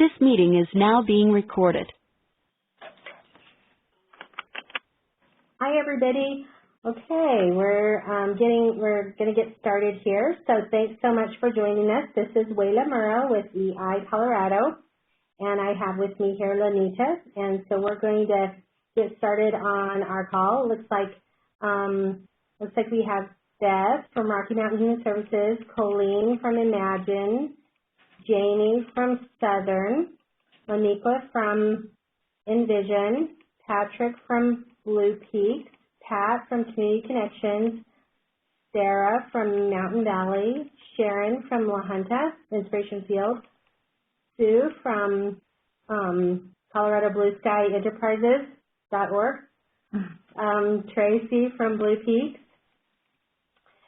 This meeting is now being recorded. Hi, everybody. Okay, we're going to get started here. So thanks so much for joining us. This is Wayla Murrow with EI Colorado, and I have with me here Lanita. And so we're going to get started on our call. Looks like we have Beth from Rocky Mountain Human Services, Colleen from Imagine, Jamie from Southern, Monica from Envision, Patrick from Blue Peaks, Pat from Community Connections, Sarah from Mountain Valley, Sharon from La Junta, Inspiration Field, Sue from Colorado Blue Sky Enterprises.org, Tracy from Blue Peaks.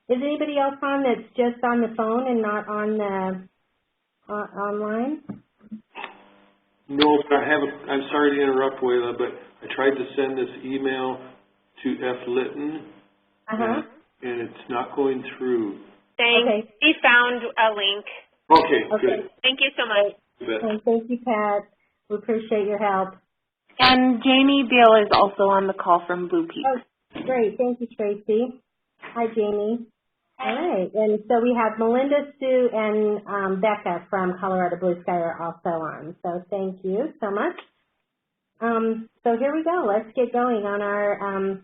Is anybody else on that's just on the phone and not on the online? No, but I'm sorry to interrupt, Wayla, but I tried to send this email to F. Litton, and it's not going through. Thanks. Okay. We found a link. Okay, good. Thank you so much. Okay, thank you, Pat. We appreciate your help. And Jamie Beal is also on the call from Blue Peaks. Oh, great. Thank you, Tracy. Hi, Jamie. All right. And so we have Melinda, Sue, and Becca from Colorado Blue Sky are also on. So thank you so much. So here we go. Let's get going on our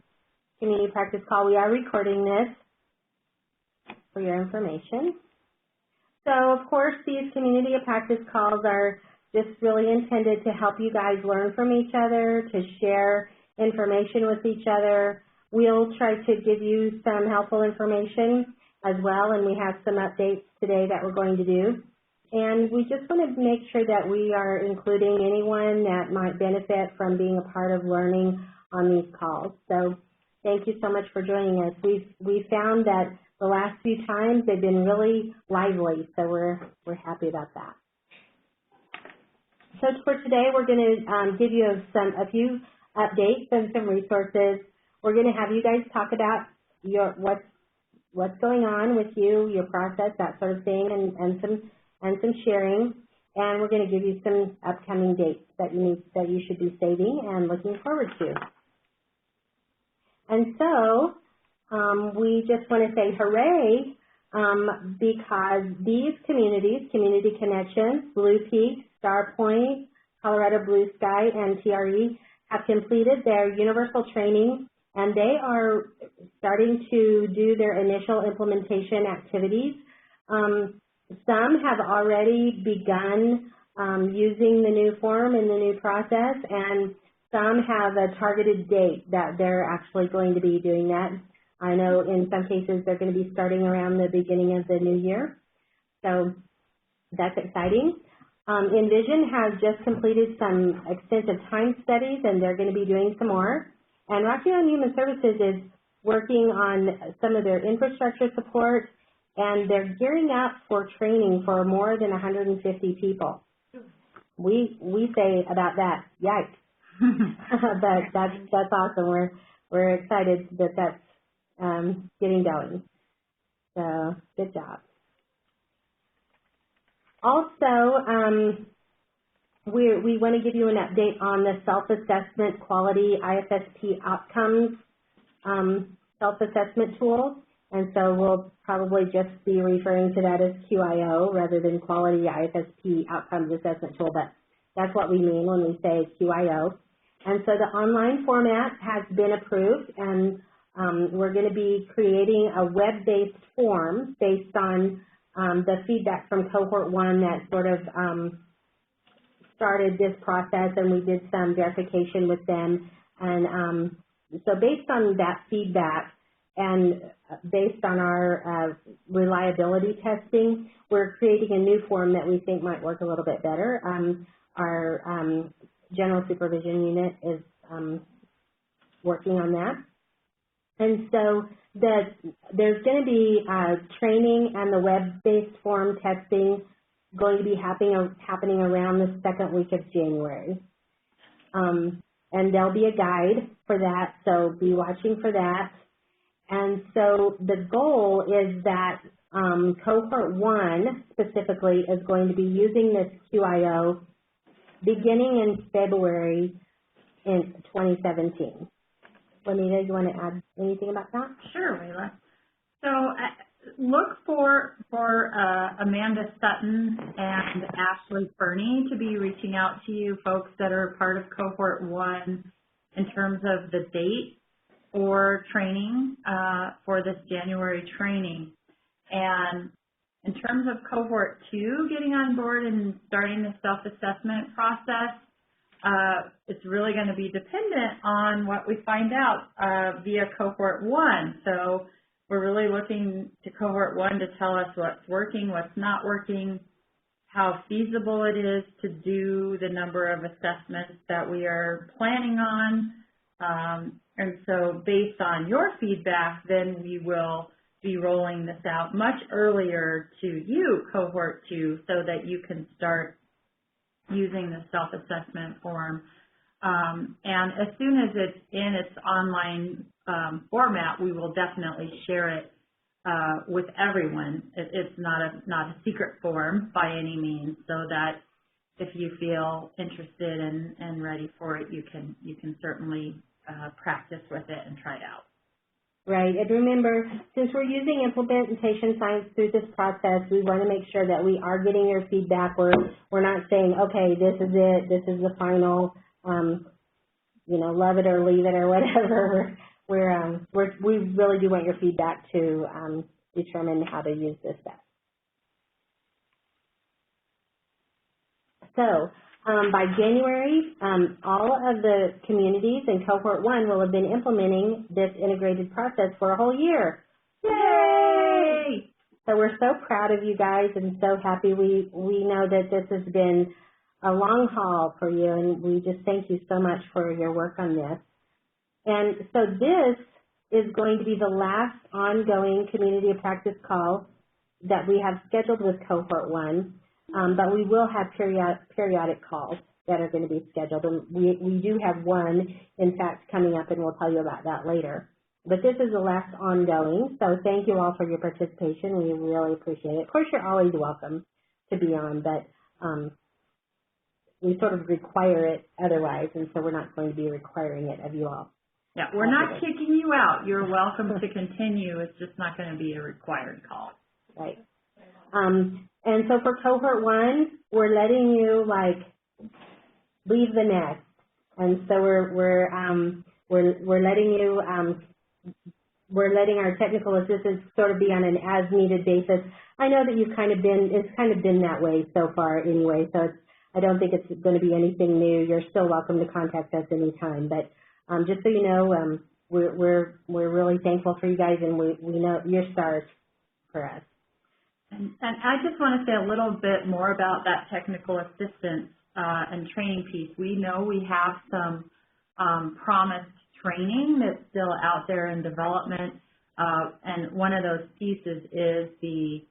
community practice call. We are recording this for your information. So, of course, these community practice calls are just really intended to help you guys learn from each other, to share information with each other. We'll try to give you some helpful information as well, and we have some updates today that we're going to do. And we just want to make sure that we are including anyone that might benefit from being a part of learning on these calls. So thank you so much for joining us. We found that the last few times they've been really lively, so we're happy about that. So for today, we're going to give you a few updates and some resources. We're going to have you guys talk about what's going on with you, your process, that sort of thing, and some sharing. And we're going to give you some upcoming dates that you should be saving and looking forward to. And so we just want to say hooray because these communities, Community Connections, Blue Peaks, Star Point, Colorado Blue Sky, and TRE have completed their universal training, and they are starting to do their initial implementation activities. Some have already begun using the new form and the new process, and some have a targeted date that they're actually going to be doing that. I know in some cases they're going to be starting around the beginning of the new year, so that's exciting. Envision has just completed some extensive time studies, and they're going to be doing some more. And Rocky Mountain Human Services is working on some of their infrastructure support, and they're gearing up for training for more than 150 people. We say about that, yikes. But that's awesome. We're excited that that's getting going. So good job. Also, we want to give you an update on the self-assessment quality IFSP outcomes self-assessment tool. And so we'll probably just be referring to that as QIO rather than Quality IFSP Outcomes Assessment Tool, but that's what we mean when we say QIO. And so the online format has been approved, and we're going to be creating a web-based form based on the feedback from Cohort 1 that sort of started this process, and we did some verification with them. And so based on that feedback and based on our reliability testing, we're creating a new form that we think might work a little bit better. Our General Supervision Unit is working on that. And so there's going to be training and the web-based form testing going to be happening around the second week of January. And there'll be a guide for that, so be watching for that. And so the goal is that Cohort 1 specifically is going to be using this QIO beginning in February in 2017. Juanita, you want to add anything about that? Sure, Layla. So look for Amanda Sutton and Ashley Fernie to be reaching out to you folks that are part of Cohort 1 in terms of the date or training for this January training. And in terms of Cohort 2 getting on board and starting the self-assessment process, it's really going to be dependent on what we find out via Cohort 1. So we're really looking to Cohort 1 to tell us what's working, what's not working, how feasible it is to do the number of assessments that we are planning on. And so based on your feedback, then we will be rolling this out much earlier to you, Cohort 2, so that you can start using the self-assessment form. And as soon as it's in its online format, we will definitely share it with everyone. It's not a secret form by any means, so that if you feel interested and ready for it, you can certainly practice with it and try it out. Right, and remember, since we're using implementation science through this process, we want to make sure that we are getting your feedback. We're not saying, okay, this is it, this is the final, love it or leave it or whatever. We really do want your feedback to determine how to use this best. So by January, all of the communities in Cohort 1 will have been implementing this integrated process for a whole year. Yay! So we're so proud of you guys and so happy. We know that this has been a long haul for you, and we just thank you so much for your work on this. And so this is going to be the last ongoing community of practice call that we have scheduled with Cohort 1. But we will have periodic calls that are going to be scheduled, and we do have one, in fact, coming up, and we'll tell you about that later. But this is the last ongoing, so thank you all for your participation. We really appreciate it. Of course, you're always welcome to be on, but we sort of require it otherwise, and so we're not going to be requiring it of you all. Yeah, we're not kicking you out. You're welcome to continue. It's just not going to be a required call. Right. And so for Cohort 1, we're letting you leave the nest, and so we're letting you we're letting our technical assistants sort of be on an as needed basis. I know that it's kind of been that way so far anyway, so I don't think it's going to be anything new. You're still welcome to contact us anytime, but just so you know, we're really thankful for you guys, and we know you're stars for us. And I just want to say a little bit more about that technical assistance and training piece. We know we have some promised training that's still out there in development, and one of those pieces is the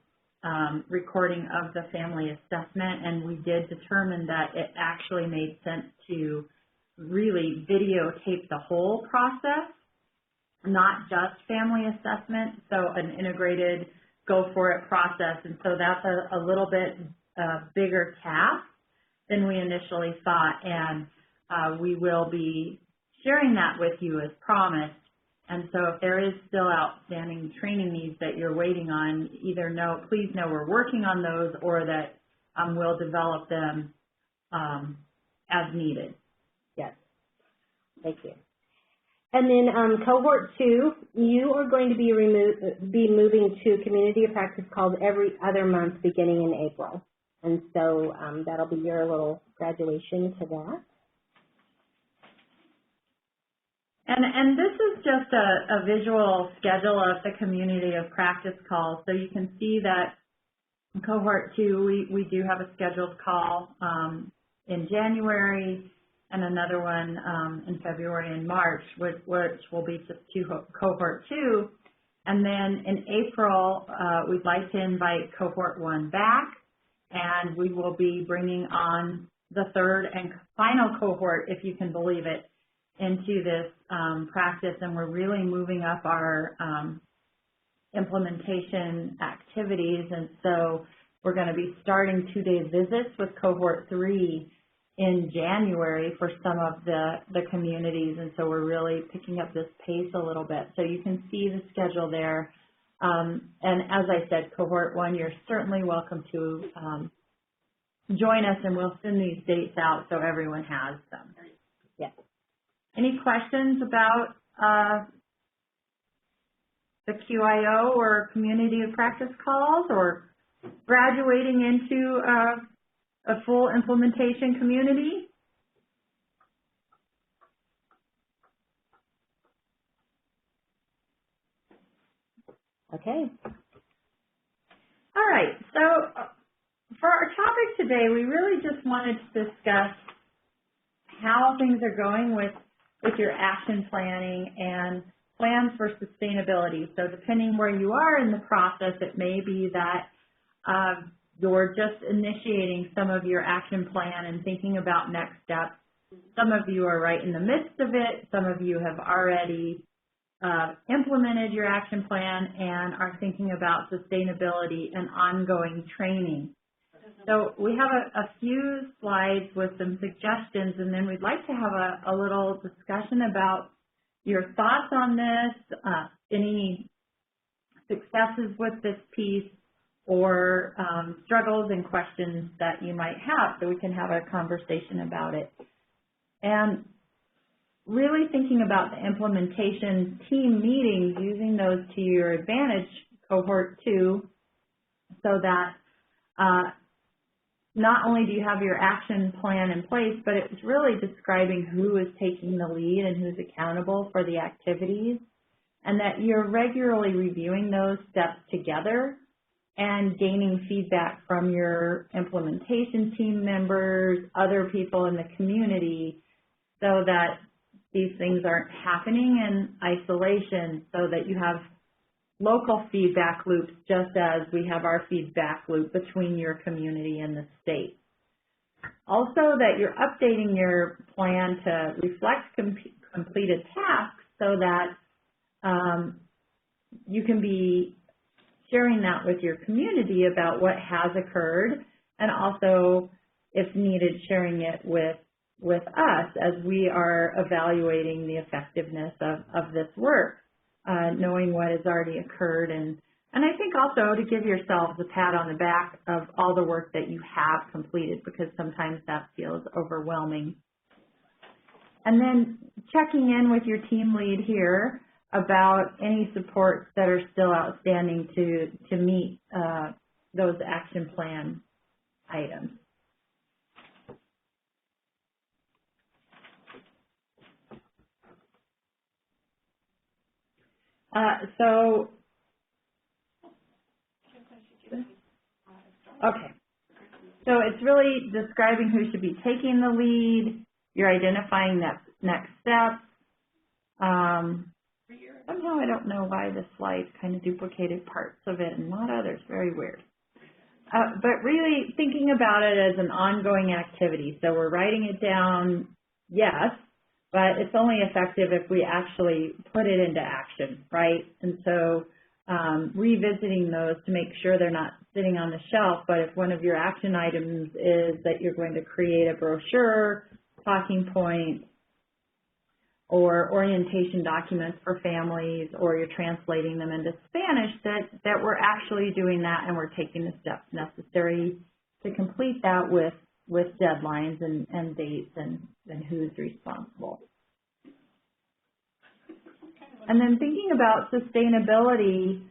recording of the family assessment, and we did determine that it actually made sense to really videotape the whole process, not just family assessment, so an integrated go-for-it process, and so that's a little bit bigger task than we initially thought, and we will be sharing that with you as promised. And so if there is still outstanding training needs that you're waiting on, please know we're working on those, or that we'll develop them as needed. Yes. Thank you. And then Cohort 2, you are going to be moving to community of practice called every other month beginning in April. And so that'll be your little graduation to that. And this is just a visual schedule of the community of practice calls. So you can see that in Cohort 2, we do have a scheduled call in January, and another one in February and March, which will be just Cohort 2. And then in April, we'd like to invite Cohort 1 back, and we will be bringing on the third and final cohort, if you can believe it, into this practice, and we're really moving up our implementation activities. And so we're going to be starting 2-day visits with Cohort 3 in January for some of the communities, and so we're really picking up this pace a little bit. So you can see the schedule there. And as I said, Cohort 1, you're certainly welcome to join us, and we'll send these dates out so everyone has them. Yes. Any questions about the QIO or community of practice calls, or graduating into a full implementation community? Okay. All right, so for our topic today, we really just wanted to discuss how things are going with your action planning and plans for sustainability. So depending where you are in the process, it may be that you're just initiating some of your action plan and thinking about next steps. Some of you are right in the midst of it. Some of you have already implemented your action plan and are thinking about sustainability and ongoing training. So we have a few slides with some suggestions, and then we'd like to have a little discussion about your thoughts on this, any successes with this piece, or struggles and questions that you might have, so we can have a conversation about it. And really thinking about the implementation team meetings, using those to your advantage, Cohort 2, so that not only do you have your action plan in place, but it's really describing who is taking the lead and who's accountable for the activities, and that you're regularly reviewing those steps together and gaining feedback from your implementation team members, other people in the community, so that these things aren't happening in isolation, so that you have local feedback loops, just as we have our feedback loop between your community and the state. Also, that you're updating your plan to reflect completed tasks, so that you can be sharing that with your community about what has occurred, and also, if needed, sharing it with us as we are evaluating the effectiveness of this work, knowing what has already occurred, and I think also to give yourselves a pat on the back of all the work that you have completed, because sometimes that feels overwhelming. And then checking in with your team lead here about any supports that are still outstanding to meet those action plan items. Okay. So it's really describing who should be taking the lead. You're identifying that next steps. Somehow I don't know why the slides kind of duplicated parts of it and not others. Very weird. But really thinking about it as an ongoing activity. So we're writing it down, yes, but it's only effective if we actually put it into action, right? And so revisiting those to make sure they're not sitting on the shelf, but if one of your action items is that you're going to create a brochure, talking points, or orientation documents for families, or you're translating them into Spanish, that we're actually doing that and we're taking the steps necessary to complete that with deadlines and dates and who's responsible. And then thinking about sustainability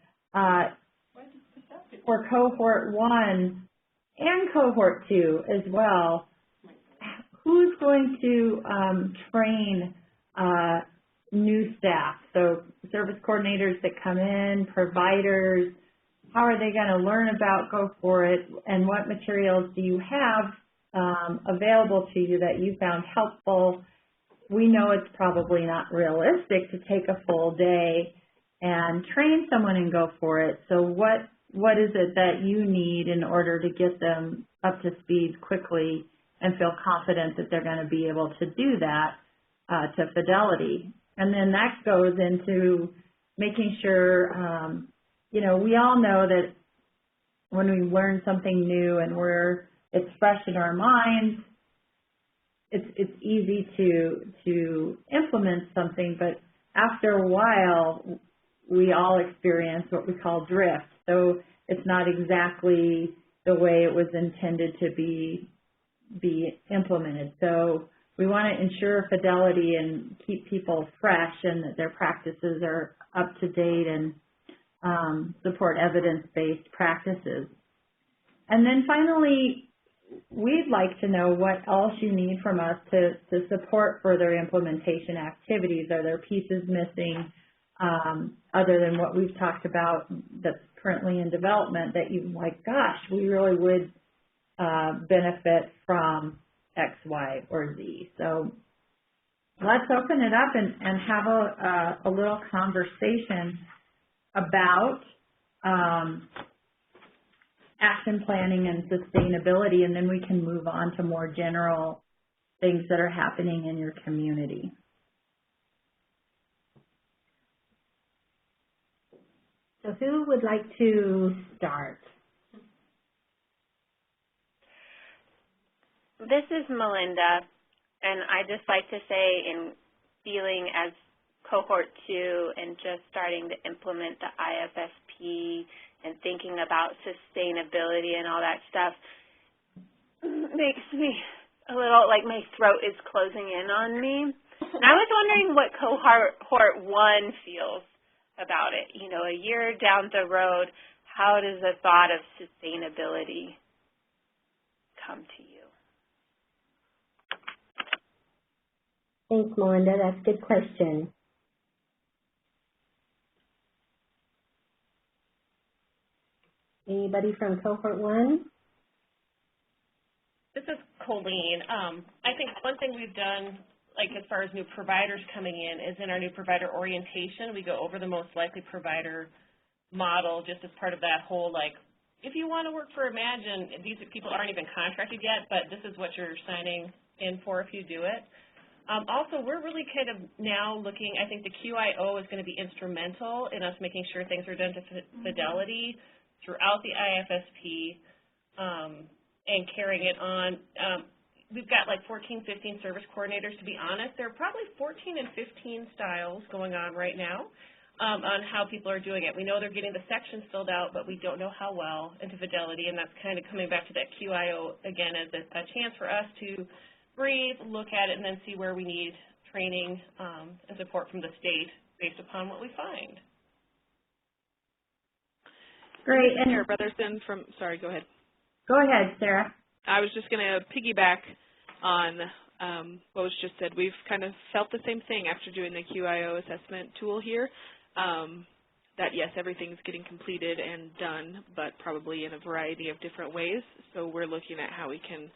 for Cohort 1 and Cohort 2 as well, who's going to train new staff? So service coordinators that come in, providers, how are they going to learn about Go For It, and what materials do you have available to you that you found helpful? We know it's probably not realistic to take a full day and train someone and Go For It. So what is it that you need in order to get them up to speed quickly and feel confident that they're going to be able to do that to fidelity? And then that goes into making sure, we all know that when we learn something new and it's fresh in our minds, it's easy to implement something, but after a while, we all experience what we call drift. So it's not exactly the way it was intended to be implemented. So we want to ensure fidelity and keep people fresh and that their practices are up to date and support evidence-based practices. And then finally, we'd like to know what else you need from us to support further implementation activities. Are there pieces missing other than what we've talked about that's currently in development that you're like, gosh, we really would benefit from X, Y, or Z. So let's open it up and have a little conversation about action planning and sustainability, and then we can move on to more general things that are happening in your community. So who would like to start? This is Melinda, and I just like to say, in feeling as cohort 2 and just starting to implement the IFSP and thinking about sustainability and all that stuff, makes me a little like my throat is closing in on me. And I was wondering what cohort 1 feels about it. You know, a year down the road, how does the thought of sustainability come to you? Thanks, Melinda. That's a good question. Anybody from cohort 1? This is Colleen. I think one thing we've done, like as far as new providers coming in, is in our new provider orientation, we go over the most likely provider model just as part of that whole, like, if you want to work for Imagine, these people aren't even contracted yet, but this is what you're signing in for if you do it. Also, we're really kind of now looking, I think the QIO is going to be instrumental in us making sure things are done to fidelity throughout the IFSP and carrying it on. We've got like 14, 15 service coordinators. To be honest, there are probably 14 and 15 styles going on right now on how people are doing it. We know they're getting the sections filled out, but we don't know how well into fidelity, and that's kind of coming back to that QIO again as a chance for us to breathe, look at it, and then see where we need training and support from the state based upon what we find. Great. And Sarah Brotherson from, sorry, go ahead. Go ahead, Sarah. I was just going to piggyback on what was just said. We've kind of felt the same thing after doing the QIO assessment tool here, that yes, everything's getting completed and done, but probably in a variety of different ways. So we're looking at how we can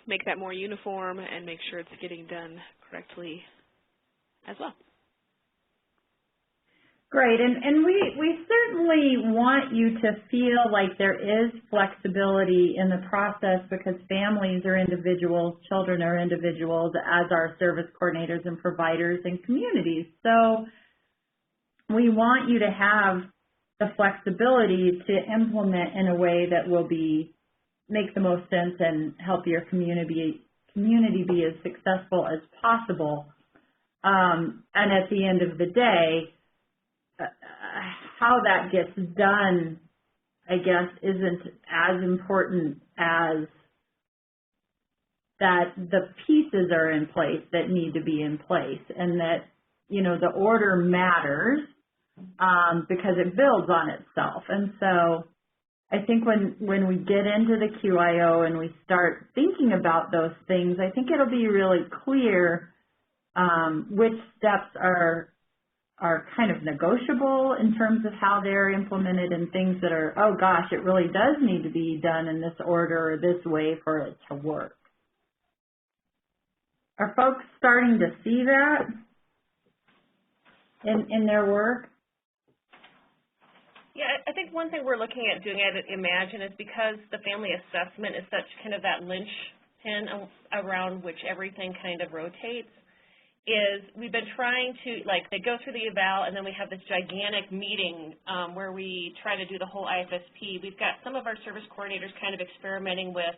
make that more uniform and make sure it's getting done correctly as well. Great, and we certainly want you to feel like there is flexibility in the process because families are individuals, children are individuals, as are service coordinators and providers and communities. So we want you to have the flexibility to implement in a way that will make the most sense and help your community be as successful as possible. And at the end of the day, how that gets done, I guess, isn't as important as that the pieces are in place that need to be in place, and that, you know, the order matters because it builds on itself. And so I think when we get into the QIO and we start thinking about those things, I think it'll be really clear which steps are kind of negotiable in terms of how they're implemented, and things that are, oh gosh, it really does need to be done in this order or this way for it to work. Are folks starting to see that in their work? Yeah, I think one thing we're looking at doing at Imagine is because the family assessment is such kind of that linchpin around which everything kind of rotates, is we've been trying to, like, they go through the eval and then we have this gigantic meeting where we try to do the whole IFSP. We've got some of our service coordinators kind of experimenting with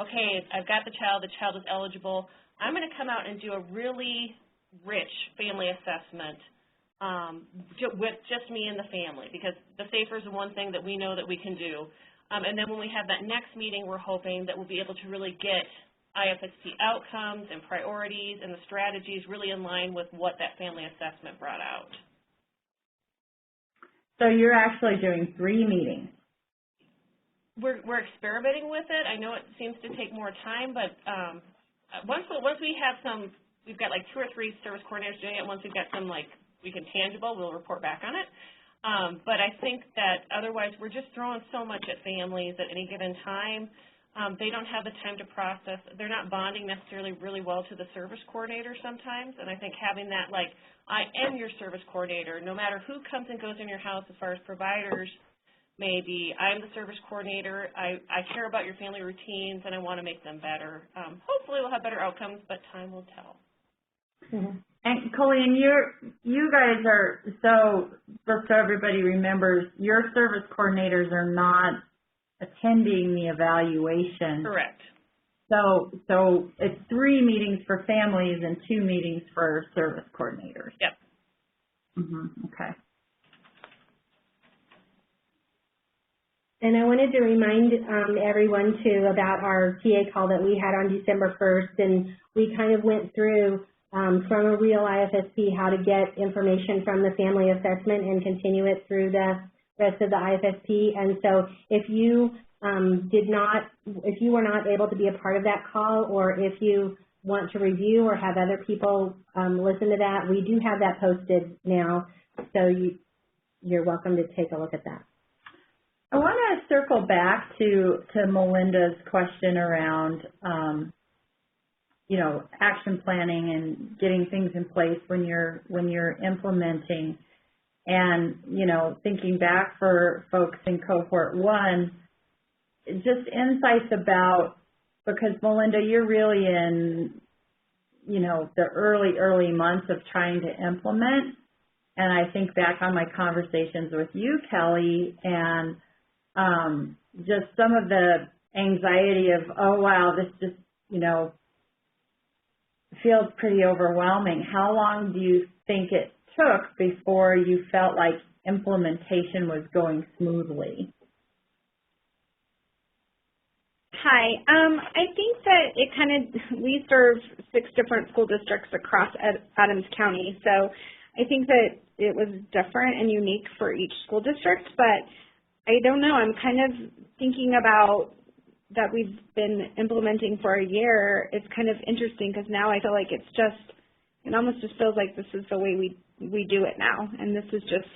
okay, I've got the child is eligible. I'm going to come out and do a really rich family assessment with just me and the family, because the SAFER is the one thing that we know that we can do. And then when we have that next meeting, we're hoping that we'll be able to really get IFSP outcomes and priorities and the strategies really in line with what that family assessment brought out. So you're actually doing 3 meetings. We're experimenting with it. I know it seems to take more time, but once we have some, we've got like 2 or 3 service coordinators doing it. Once we've got some like we can tangible, we'll report back on it. But I think that otherwise we're just throwing so much at families at any given time. They don't have the time to process. They're not bonding necessarily really well to the service coordinator sometimes. And I think having that, like, I am your service coordinator, no matter who comes and goes in your house as far as providers, maybe I'm the service coordinator. I care about your family routines, and I want to make them better. Hopefully we'll have better outcomes, but time will tell. Mm-hmm. And Colleen, you guys are, so just so everybody remembers, your service coordinators are not attending the evaluation. Correct. So it's 3 meetings for families and 2 meetings for service coordinators. Yep. Mm-hmm. Okay. And I wanted to remind everyone too about our TA call that we had on December 1st, and we kind of went through from a real IFSP how to get information from the family assessment and continue it through the rest of the IFSP. And so if you if you were not able to be a part of that call, or if you want to review or have other people listen to that, we do have that posted now, so you're welcome to take a look at that. I want to circle back to Melinda's question around action planning and getting things in place when you're implementing, and thinking back for folks in cohort 1, just insights about, because Melinda, you're really in the early months of trying to implement, and I think back on my conversations with you, Kelly, and just some of the anxiety of, oh wow, this just feels pretty overwhelming. How long do you think it took before you felt like implementation was going smoothly? Hi. I think that we serve 6 different school districts across Adams County, so I think that it was different and unique for each school district, but I don't know. I'm kind of thinking about that we've been implementing for a year. It's kind of interesting because now I feel like it almost just feels like this is the way we do it now, and this is just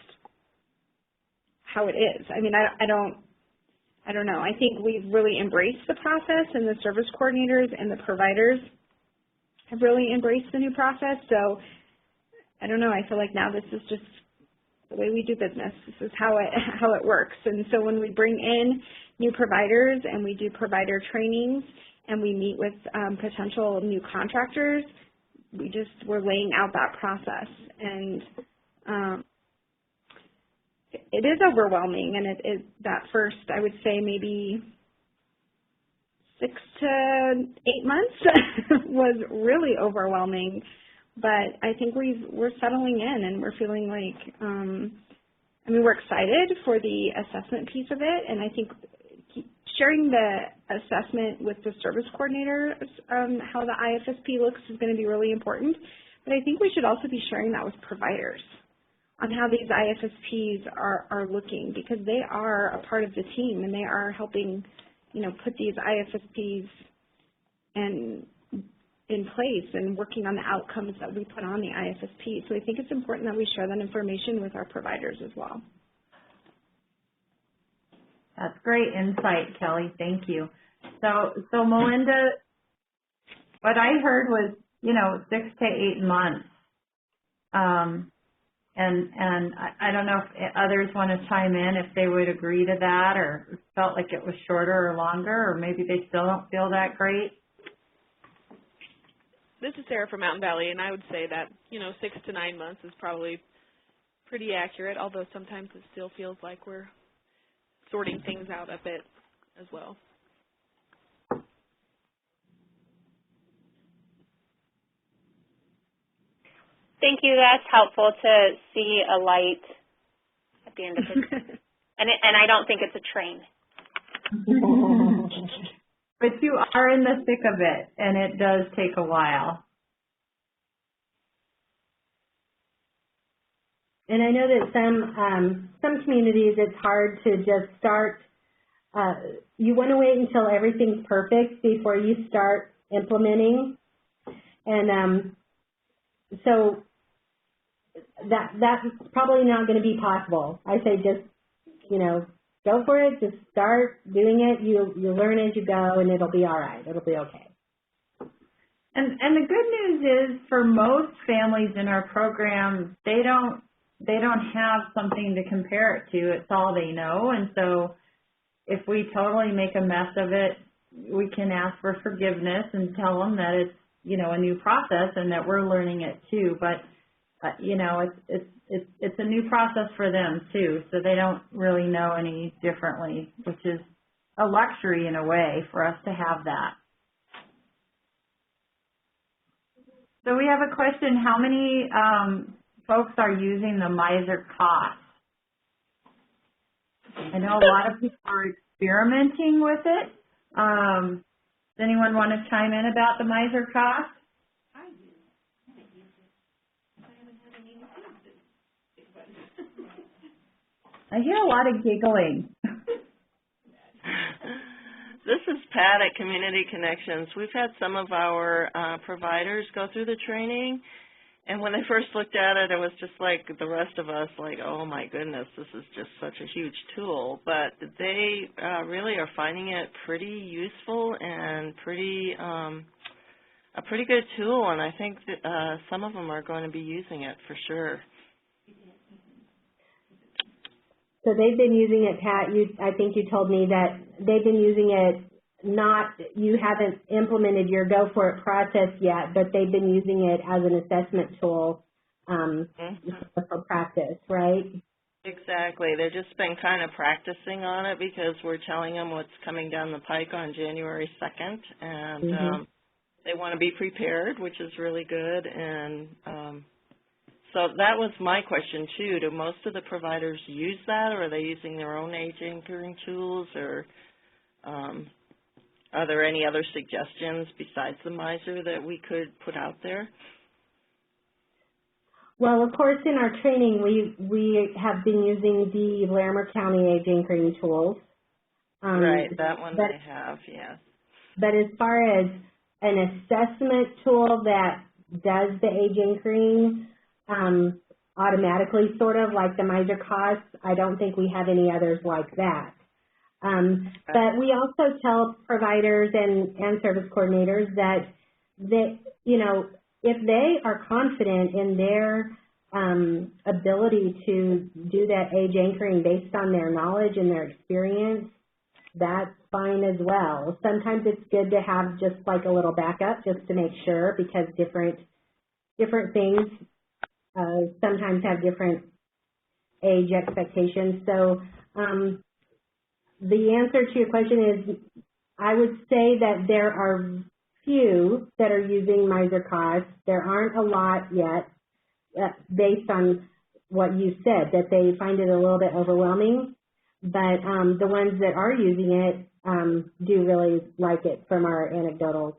how it is. I mean, I don't know. I think we've really embraced the process, and the service coordinators and the providers have really embraced the new process. So I don't know. I feel like now this is just the way we do business. This is how it works. And so when we bring in new providers and we do provider trainings and we meet with potential new contractors, we're laying out that process. And it is overwhelming, and that first, I would say maybe 6 to 8 months was really overwhelming. But I think we're settling in, and we're feeling like, we're excited for the assessment piece of it, and I think sharing the assessment with the service coordinators, how the IFSP looks, is going to be really important. But I think we should also be sharing that with providers on how these IFSPs are looking, because they are a part of the team, and they are helping, put these IFSPs in place and working on the outcomes that we put on the IFSP. So I think it's important that we share that information with our providers as well. That's great insight, Kelly. Thank you. So Melinda, what I heard was, 6 to 8 months. And I don't know if others want to chime in, if they would agree to that, or felt like it was shorter or longer, or maybe they still don't feel that great. This is Sarah from Mountain Valley, and I would say that, 6 to 9 months is probably pretty accurate, although sometimes it still feels like we're sorting things out a bit as well. Thank you. That's helpful to see a light at the end of it. And I don't think it's a train. But you are in the thick of it, and it does take a while. And I know that some communities, it's hard to just start. You want to wait until everything's perfect before you start implementing, and so that's probably not going to be possible. I say just go for it. Just start doing it. You learn as you go, and it'll be all right. It'll be okay. And the good news is, for most families in our program, they don't have something to compare it to. It's all they know. And so if we totally make a mess of it, we can ask for forgiveness and tell them that it's, a new process and that we're learning it too. But, it's a new process for them too. So they don't really know any differently, which is a luxury in a way for us to have that. So we have a question. How many folks are using the miser cost? I know a lot of people are experimenting with it. Does anyone want to chime in about the miser cost? I hear a lot of giggling. This is Pat at Community Connections. We've had some of our providers go through the training, and when they first looked at it, it was just like the rest of us, like, oh my goodness, this is just such a huge tool. But they really are finding it pretty useful and a pretty good tool, and I think that some of them are going to be using it for sure. So they've been using it, Pat. I think you told me that they've been using it. You haven't implemented your Go For It process yet, but they've been using it as an assessment tool for practice, right? Exactly. They've just been kind of practicing on it because we're telling them what's coming down the pike on January 2nd, and they want to be prepared, which is really good. And so that was my question, too. Do most of the providers use that, or are they using their own age anchoring tools, or are there any other suggestions besides the miser that we could put out there? Well, of course, in our training, we have been using the Larimer County age anchoring tools. Right, that one they have, yes. But as far as an assessment tool that does the age anchoring automatically, sort of like the miser costs, I don't think we have any others like that. But we also tell providers and service coordinators that if they are confident in their ability to do that age anchoring based on their knowledge and their experience, that's fine as well. Sometimes it's good to have just like a little backup just to make sure, because different things sometimes have different age expectations. So the answer to your question is, I would say that there are few that are using miser costs. There aren't a lot yet, based on what you said, that they find it a little bit overwhelming. But the ones that are using it do really like it from our anecdotal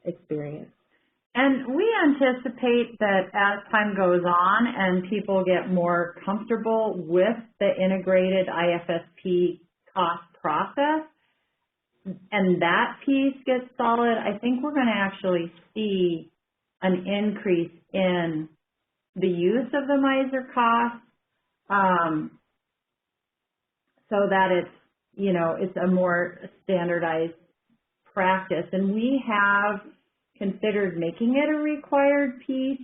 experience. And we anticipate that as time goes on and people get more comfortable with the integrated IFSP cost process, and that piece gets solid, I think we're going to actually see an increase in the use of the miser cost, so that it's a more standardized practice. And we have considered making it a required piece,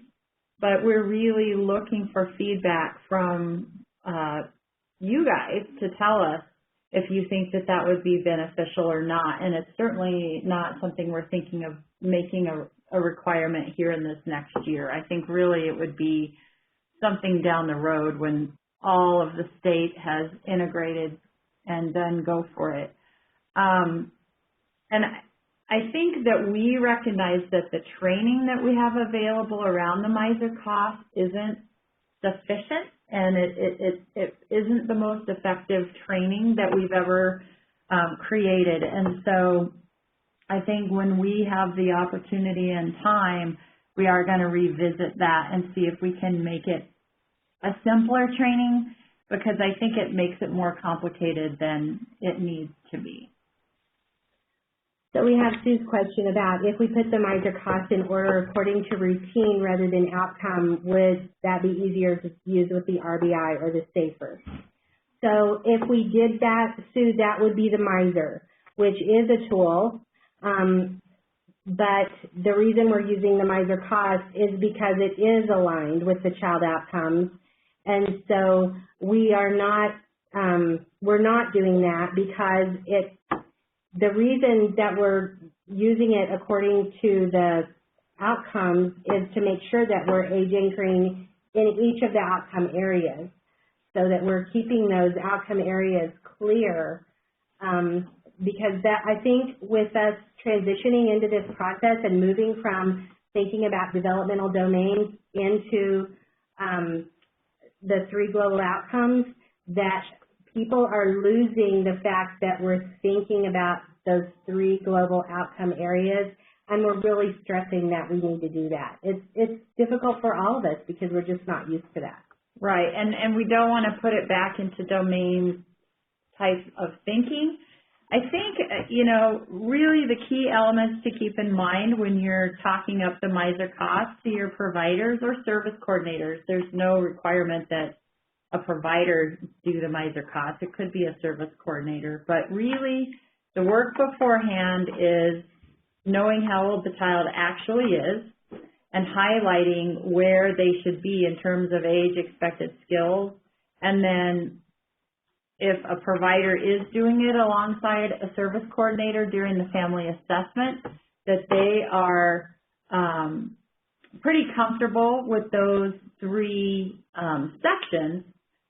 but we're really looking for feedback from you guys to tell us if you think that that would be beneficial or not. And it's certainly not something we're thinking of making a requirement here in this next year. I think really it would be something down the road when all of the state has integrated and then Go For It. And I think that we recognize that the training that we have available around the miser cost isn't sufficient, and it isn't the most effective training that we've ever created. And so I think when we have the opportunity and time, we are going to revisit that and see if we can make it a simpler training, because I think it makes it more complicated than it needs to be. So we have Sue's question about if we put the miser cost in order according to routine rather than outcome, would that be easier to use with the RBI or the SAFER? So if we did that, Sue, that would be the miser, which is a tool, but the reason we're using the miser cost is because it is aligned with the child outcomes, and so we are not, we're not doing that because the reason that we're using it according to the outcomes is to make sure that we're age anchoring in each of the outcome areas so that we're keeping those outcome areas clear, because that, I think with us transitioning into this process and moving from thinking about developmental domains into the 3 global outcomes, that people are losing the fact that we're thinking about those 3 global outcome areas, and we're really stressing that we need to do that. It's difficult for all of us because we're just not used to that. Right, and we don't want to put it back into domain type of thinking. I think, you know, really the key elements to keep in mind when you're talking up the miser cost to your providers or service coordinators, there's no requirement that a provider do the miser cost. It could be a service coordinator, but really the work beforehand is knowing how old the child actually is and highlighting where they should be in terms of age, expected skills, and then if a provider is doing it alongside a service coordinator during the family assessment, that they are pretty comfortable with those 3 sections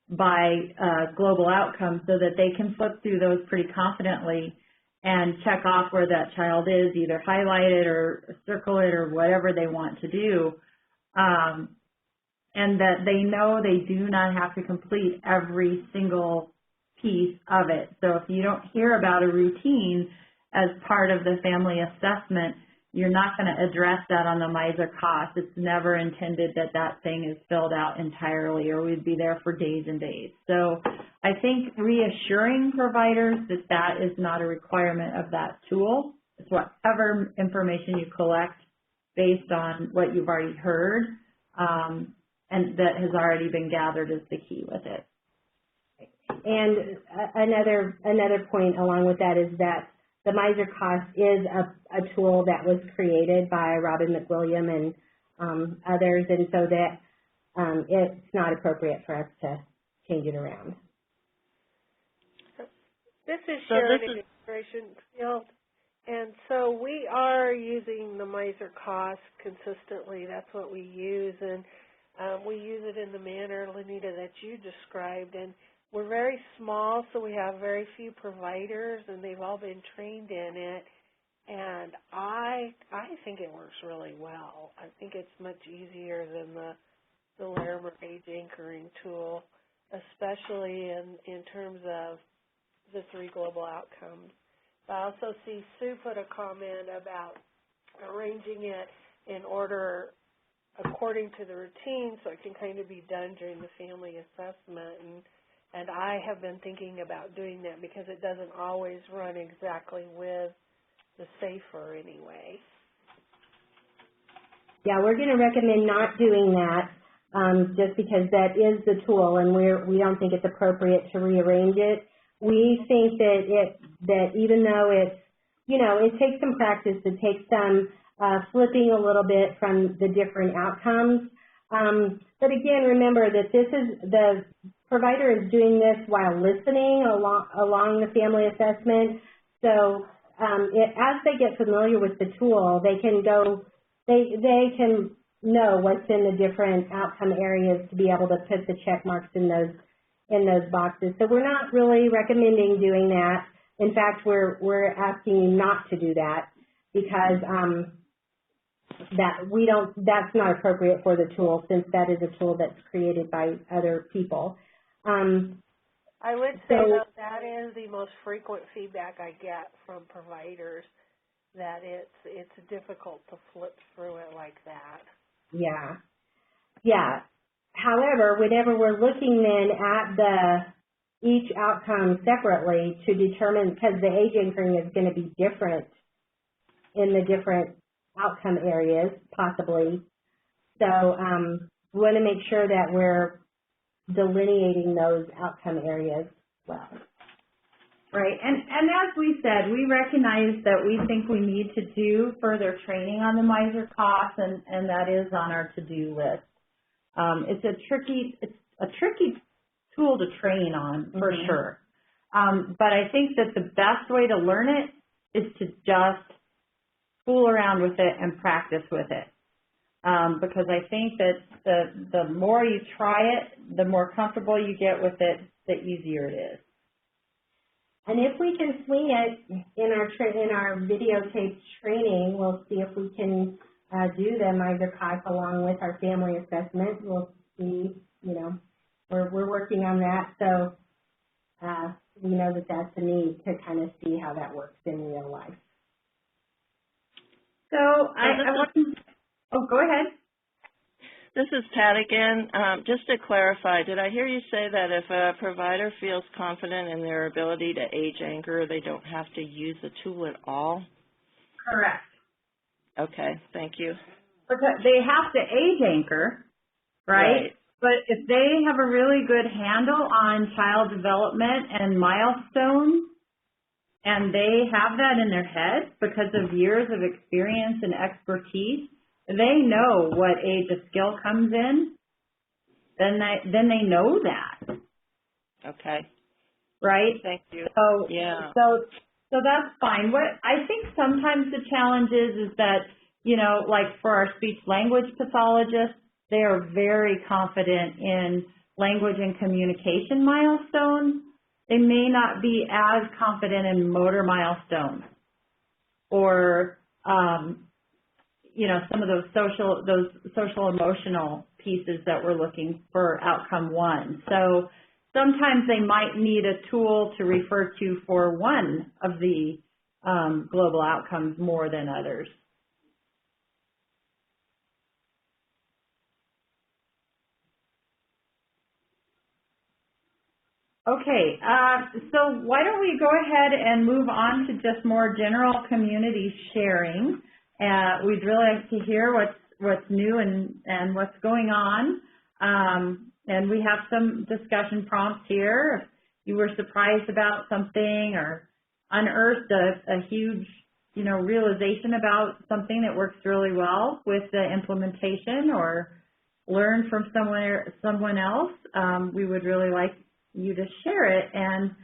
by global outcomes so that they can flip through those pretty confidently and check off where that child is, either highlight it or circle it or whatever they want to do, and that they know they do not have to complete every single piece of it. So if you don't hear about a routine as part of the family assessment, you're not going to address that on the miser cost. It's never intended that that thing is filled out entirely, or we'd be there for days and days. So I think reassuring providers that that is not a requirement of that tool. It's whatever information you collect based on what you've already heard and that has already been gathered is the key with it. And another point along with that is that the miser cost is a tool that was created by Robin McWilliam and others, and so that it's not appropriate for us to change it around. This is Sharon in Integration Field, and so we are using the miser cost consistently. That's what we use, and we use it in the manner, Lenita, that you described. And we're very small, so we have very few providers, and they've all been trained in it. And I think it works really well. I think it's much easier than the Larimer age anchoring tool, especially in terms of the 3 global outcomes. I also see Sue put a comment about arranging it in order according to the routine, so it can kind of be done during the family assessment. And I have been thinking about doing that because it doesn't always run exactly with the SAFER anyway. Yeah, we're going to recommend not doing that just because that is the tool, and we don't think it's appropriate to rearrange it. We think that even though it's, you know, it takes some practice, it takes some flipping a little bit from the different outcomes. But again, remember that this is the provider is doing this while listening along the family assessment. So as they get familiar with the tool, they can know what's in the different outcome areas to be able to put the check marks in those boxes. So we're not really recommending doing that. In fact, we're asking you not to do that. because that's not appropriate for the tool, since that is a tool that's created by other people. I would say that is the most frequent feedback I get from providers, that it's difficult to flip through it like that. Yeah. Yeah. However, whenever we're looking then at each outcome separately to determine, because the age anchoring is going to be different in the different outcome areas, possibly. So we want to make sure that we're delineating those outcome areas well. Right, and as we said, we recognize that we think we need to do further training on the miser costs, and that is on our to-do list. It's a tricky tool to train on, for sure. But I think that the best way to learn it is to just fool around with it and practice with it. Because I think that the more you try it, the more comfortable you get with it, the easier it is. And if we can swing it in our videotaped training, we'll see if we can do the miser costs along with our family assessment. We'll see, we're working on that, so we know that that's a need to kind of see how that works in real life. So I want to, go ahead. This is Pat again. Just to clarify, did I hear you say that if a provider feels confident in their ability to age anchor, they don't have to use the tool at all? Correct. Okay, thank you. Because they have to age anchor, right? But if they have a really good handle on child development and milestones, and they have that in their head because of years of experience and expertise, they know what age a skill comes in, then they know that. Okay. Right? Thank you. So yeah. So that's fine. What I think sometimes the challenge is that, like for our speech language pathologists, they are very confident in language and communication milestones. They may not be as confident in motor milestones or some of those social emotional pieces that we're looking for outcome one. So sometimes they might need a tool to refer to for one of the global outcomes more than others. Okay, so why don't we go ahead and move on to just more general community sharing. We'd really like to hear what's new and what's going on. And we have some discussion prompts here. If you were surprised about something or unearthed a huge, realization about something that works really well with the implementation, or learned from someone else, we would really like you to share it. And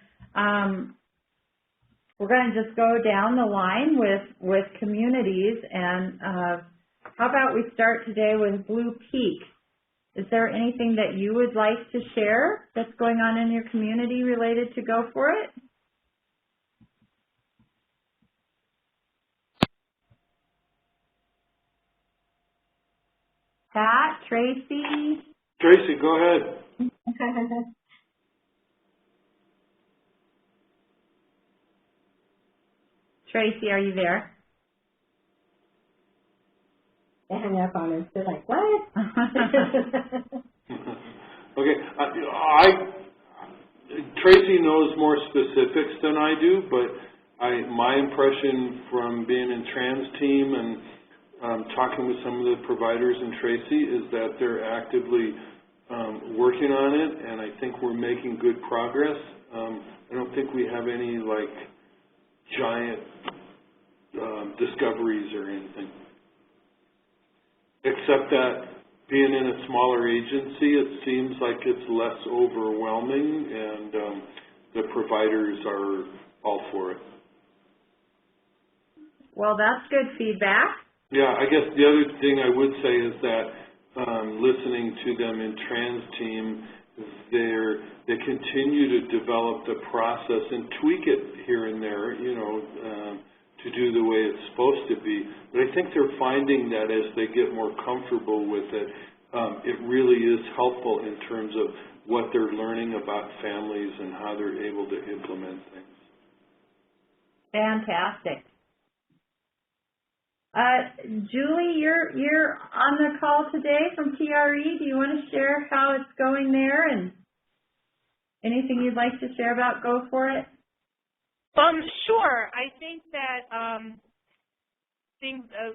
we're going to just go down the line with communities, and how about we start today with Blue Peak? Is there anything that you would like to share that's going on in your community related to Go For It? Pat, Tracy? Tracy, go ahead. Tracy, are you there? They hung up on us. They're like, what? Okay. Tracy knows more specifics than I do, but my impression from being in trans team and talking with some of the providers and Tracy is that they're actively working on it, and I think we're making good progress. I don't think we have any giant discoveries or anything, except that being in a smaller agency, it seems like it's less overwhelming, and the providers are all for it. Well, that's good feedback. Yeah, I guess the other thing I would say is that listening to them in trans team, they continue to develop the process and tweak it here and there, to do the way it's supposed to be. But I think they're finding that as they get more comfortable with it, it really is helpful in terms of what they're learning about families and how they're able to implement things. Fantastic. Julie, you're on the call today from TRE. Do you want to share how it's going there and anything you'd like to share about Go For It? Sure. I think that a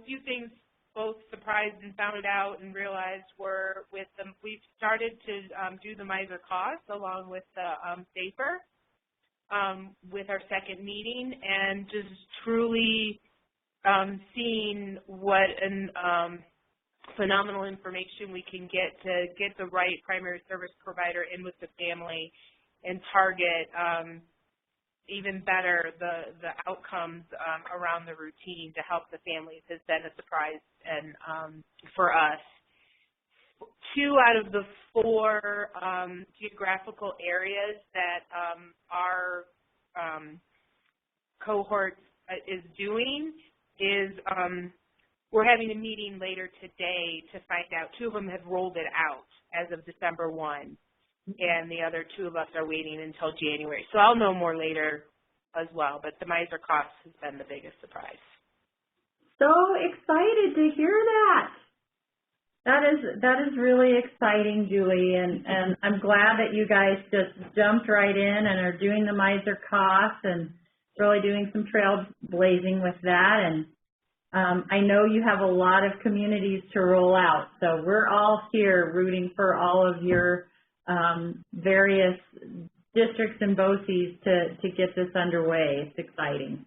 few things both surprised and found out and realized were we've started to do the miser costs along with the SAFER with our second meeting, and just truly seeing what an phenomenal information we can get to get the right primary service provider in with the family and target even better the outcomes around the routine to help the families has been a surprise and for us. 2 out of the 4 geographical areas that our cohort is doing is we're having a meeting later today to find out. 2 of them have rolled it out as of December 1. And the other 2 of us are waiting until January. So I'll know more later as well, but the miser cost has been the biggest surprise. So excited to hear that. That is really exciting, Julie, and I'm glad that you guys just jumped right in and are doing the miser cost and really doing some trailblazing with that. And I know you have a lot of communities to roll out, so we're all here rooting for all of your various districts and BOCES to get this underway. It's exciting.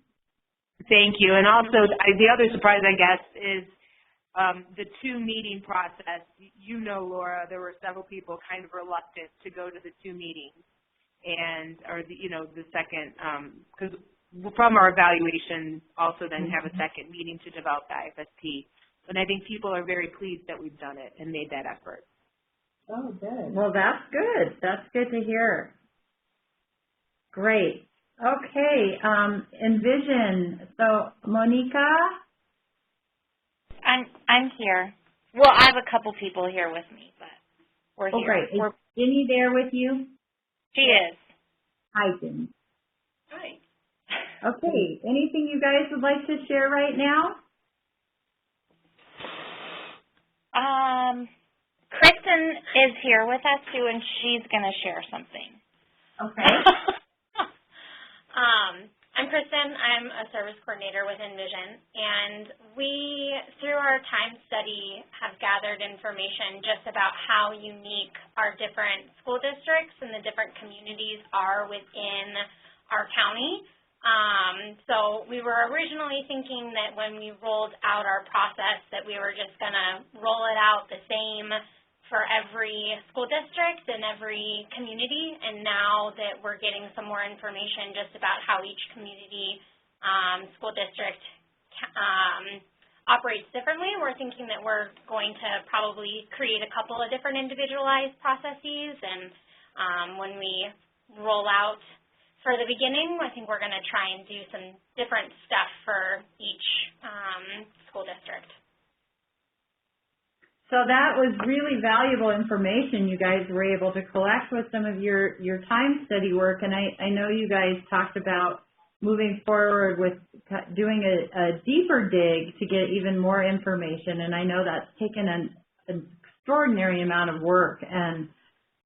Thank you. And also, the other surprise, I guess, is the 2 meeting process. You know, Laura, there were several people kind of reluctant to go to the 2 meetings, the second, because from our evaluation, also then have a second meeting to develop the IFSP. And I think people are very pleased that we've done it and made that effort. Oh, good. Well, that's good. That's good to hear. Great. Okay. Envision. So, Monica? I'm here. Well, I have a couple people here with me, but we're here. Great. Is Ginny there with you? She is. Hi, Ginny. Hi. Okay. Anything you guys would like to share right now? Kristen is here with us too, and she's going to share something. Okay. I'm Kristen. I'm a service coordinator with Envision, and we, through our time study, have gathered information just about how unique our different school districts and the different communities are within our county. So we were originally thinking that when we rolled out our process that we were just going to roll it out the same for every school district and every community, and now that we're getting some more information just about how each community school district operates differently, we're thinking that we're going to probably create a couple of different individualized processes, and when we roll out for the beginning, I think we're going to try and do some different stuff for each school district. So that was really valuable information you guys were able to collect with some of your time study work, and I know you guys talked about moving forward with doing a deeper dig to get even more information, and I know that's taken an extraordinary amount of work, and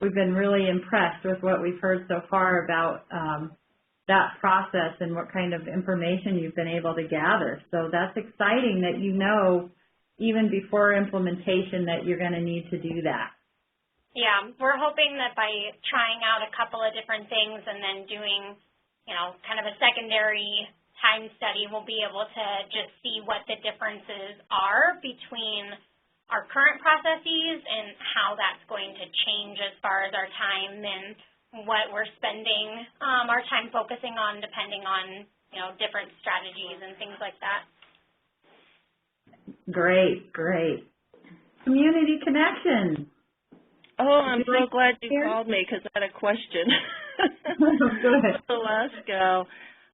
we've been really impressed with what we've heard so far about that process and what kind of information you've been able to gather. So that's exciting that you know even before implementation that you're going to need to do that. Yeah, we're hoping that by trying out a couple of different things and then doing, kind of a secondary time study, we'll be able to just see what the differences are between our current processes and how that's going to change as far as our time and what we're spending our time focusing on depending on, different strategies and things like that. Great, great. Community connection. Oh, I'm so glad you called me because I had a question. Go ahead. The last go.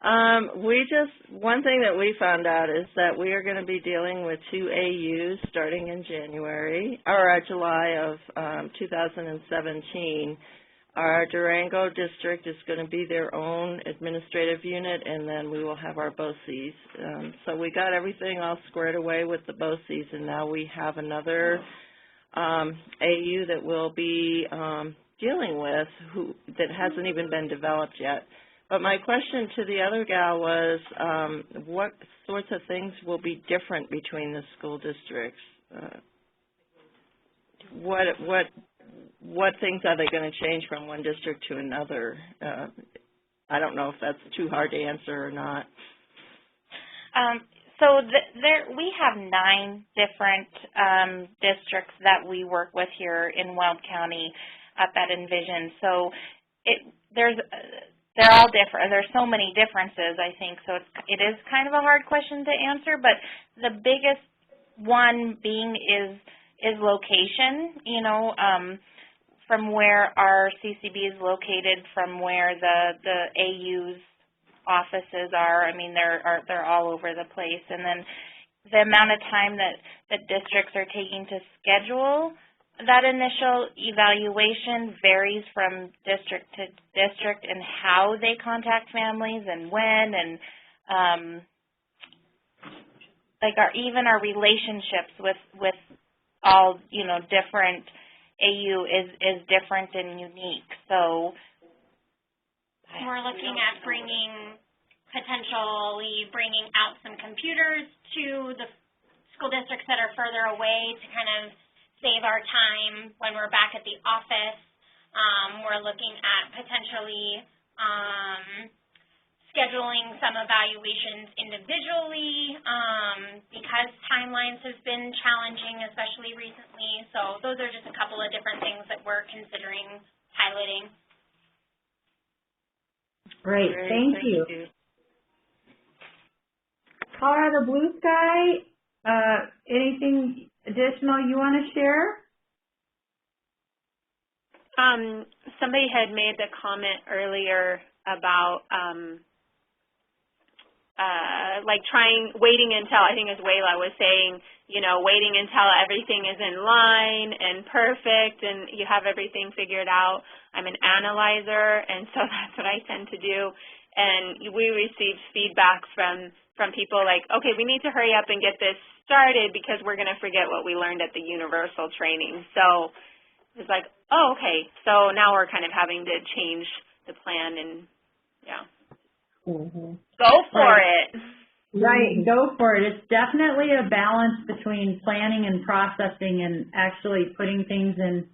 One thing that we found out is that we are going to be dealing with 2 AUs starting in July of 2017. Our Durango district is going to be their own administrative unit, and then we will have our BOCES. So we got everything all squared away with the BOCES, and now we have another AU that we'll be dealing with that hasn't even been developed yet. But my question to the other gal was, what sorts of things will be different between the school districts? What things are they going to change from one district to another? I don't know if that's too hard to answer or not. We have 9 different districts that we work with here in Weld County up at Envision. So they're all different. There's so many differences, I think. So it is kind of a hard question to answer. But the biggest one being is location. You know, from where our CCB is located, from where the AU's offices are. I mean, they're all over the place. And then the amount of time that districts are taking to schedule that initial evaluation varies from district to district and how they contact families and when, and even our relationships with all, different AU is different and unique. So we're looking at potentially bringing out some computers to the school districts that are further away to kind of save our time when we're back at the office. We're looking at potentially scheduling some evaluations individually because timelines have been challenging, especially recently. So those are just a couple of different things that we're considering piloting. Great. Thank you. Colorado Blue Sky, anything additional you want to share? Somebody had made the comment earlier about waiting until, I think as Wayla was saying, waiting until everything is in line and perfect and you have everything figured out. I'm an analyzer, and so that's what I tend to do. And we received feedback from people like, okay, we need to hurry up and get this started because we're going to forget what we learned at the universal training. So it's like, oh, okay. So now we're kind of having to change the plan and, yeah. Go for it. Right, go for it. It's definitely a balance between planning and processing and actually putting things in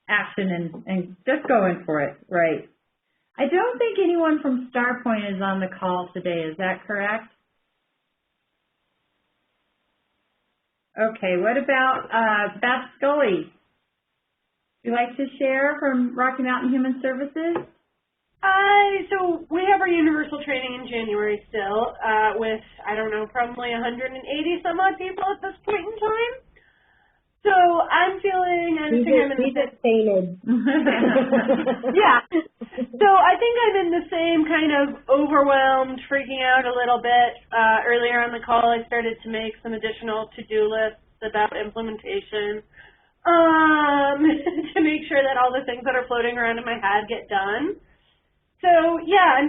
action and just going for it, right. I don't think anyone from StarPoint is on the call today. Is that correct? Okay, what about Beth Scully? Would you like to share from Rocky Mountain Human Services? So we have our universal training in January still with, I don't know, probably 180 some odd people at this point in time. So I'm feeling, yeah. So I think I'm in the same kind of overwhelmed, freaking out a little bit. Earlier on the call, I started to make some additional to-do lists about implementation to make sure that all the things that are floating around in my head get done. So, yeah,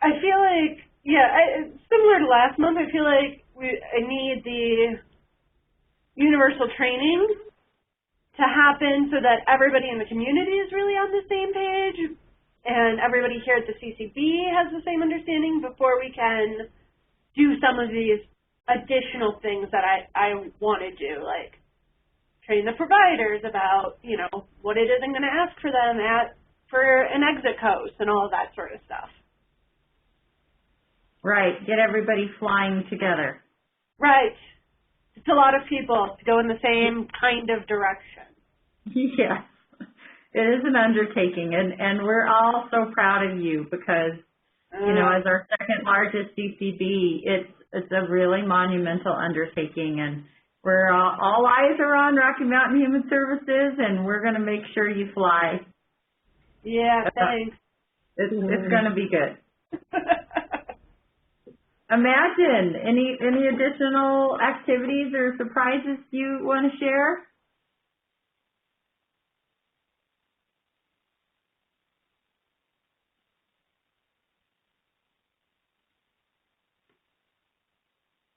I feel like, similar to last month, I feel like I need the universal training to happen so that everybody in the community is really on the same page and everybody here at the CCB has the same understanding before we can do some of these additional things that I want to do, like train the providers about, what it is I'm going to ask for them for an exit coast and all of that sort of stuff. Right, get everybody flying together. Right. It's a lot of people to go in the same kind of direction. Yes, it is an undertaking, and we're all so proud of you because, as our second largest CCB, it's a really monumental undertaking, and we're all eyes are on Rocky Mountain Human Services, and we're going to make sure you fly. Yeah, thanks. It's going to be good. Imagine, any additional activities or surprises you want to share?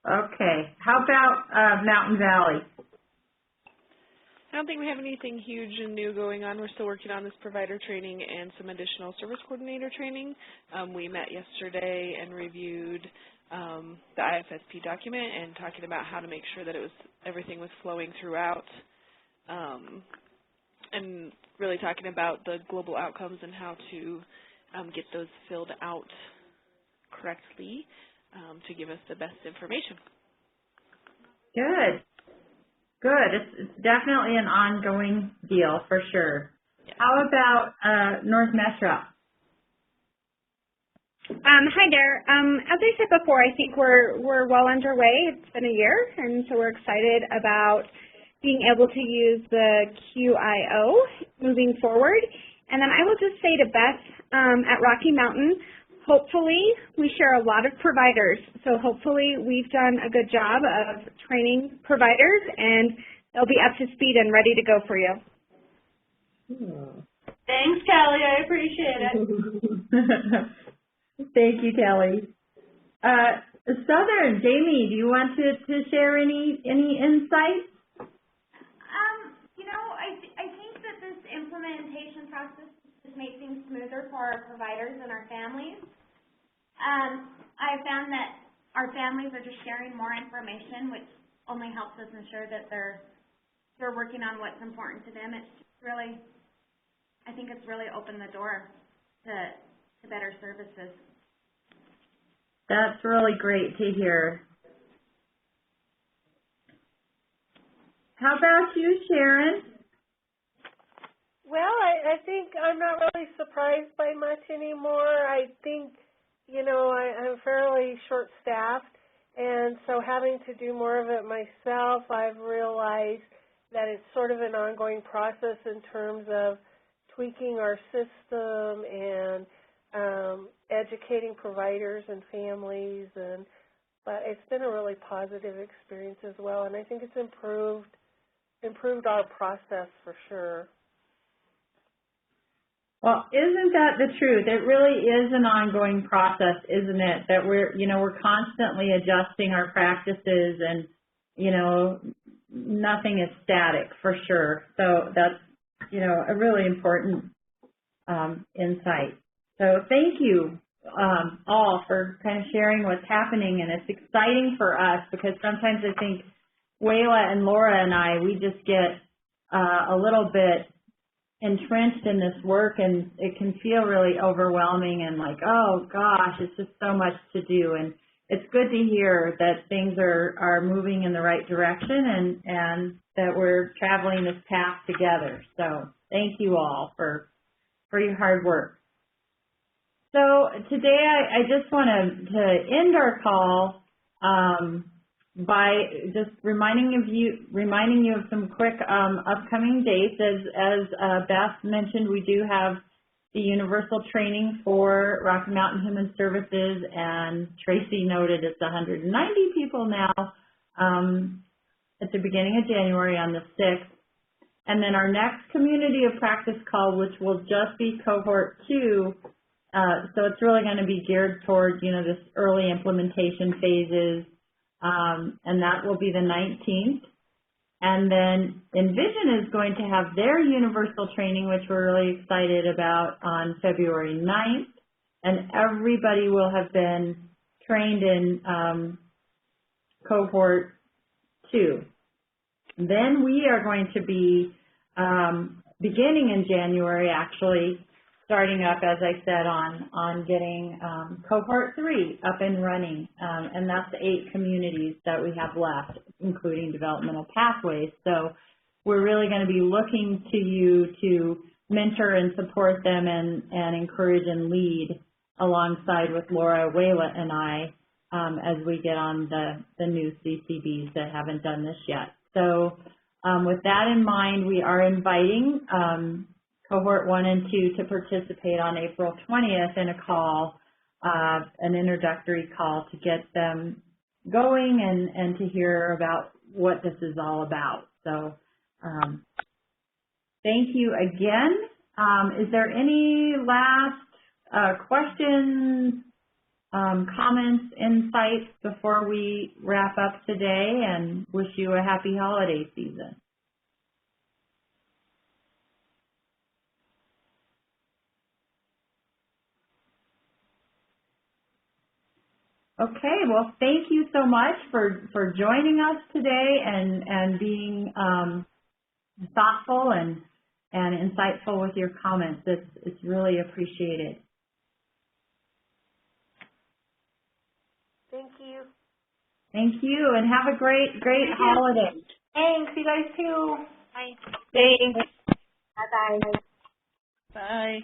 Okay. How about Mountain Valley? I don't think we have anything huge and new going on. We're still working on this provider training and some additional service coordinator training. We met yesterday and reviewed the IFSP document and talking about how to make sure that everything was flowing throughout, and really talking about the global outcomes and how to get those filled out correctly to give us the best information. Good. Good. It's definitely an ongoing deal for sure. Yeah. How about North Metro? Hi there. As I said before, I think we're well underway. It's been a year, and so we're excited about being able to use the QIO moving forward. And then I will just say to Beth at Rocky Mountain, hopefully we share a lot of providers. So hopefully we've done a good job of training providers, and they'll be up to speed and ready to go for you. Thanks, Kelly. I appreciate it. Thank you, Kelly. Southern, Jamie, do you want to share any insights? I think that this implementation process has made things smoother for our providers and our families. I found that our families are just sharing more information, which only helps us ensure that they're working on what's important to them. It's really, I think it's really opened the door to better services. That's really great to hear. How about you, Sharon? Well, I think I'm not really surprised by much anymore. I think, I'm fairly short-staffed, and so having to do more of it myself, I've realized that it's sort of an ongoing process in terms of tweaking our system and educating providers and families, but it's been a really positive experience as well, and I think it's improved our process for sure. Well, isn't that the truth? It really is an ongoing process, isn't it? That we're constantly adjusting our practices, and nothing is static for sure. So that's a really important insight. So thank you all for kind of sharing what's happening, and it's exciting for us because sometimes I think Wayla and Laura and I, we just get a little bit entrenched in this work, and it can feel really overwhelming and like, oh gosh, it's just so much to do. And it's good to hear that things are moving in the right direction and that we're traveling this path together. So thank you all for your hard work. So today I just want to end our call by just reminding you of some quick upcoming dates. As Beth mentioned, we do have the universal training for Rocky Mountain Human Services, and Tracy noted it's 190 people now at the beginning of January on the 6th. And then our next community of practice call, which will just be cohort 2, so it's really going to be geared towards, this early implementation phases, and that will be the 19th. And then Envision is going to have their universal training, which we're really excited about, on February 9th. And everybody will have been trained in cohort 2. Then we are going to be beginning in January, actually, starting up, as I said, on getting cohort 3 up and running, and that's 8 communities that we have left, including developmental pathways. So we're really going to be looking to you to mentor and support them and encourage and lead alongside with Laura, Wayla, and I as we get on the new CCBs that haven't done this yet. So with that in mind, we are inviting Cohort 1 and 2 to participate on April 20th in a call, an introductory call to get them going and to hear about what this is all about. So thank you again. Is there any last questions, comments, insights before we wrap up today and wish you a happy holiday season? Okay, well, thank you so much for joining us today and being thoughtful and insightful with your comments. It's really appreciated. Thank you. Thank you, and have a great holiday. Thanks, you guys too. Bye. Thanks. Bye-bye. Bye.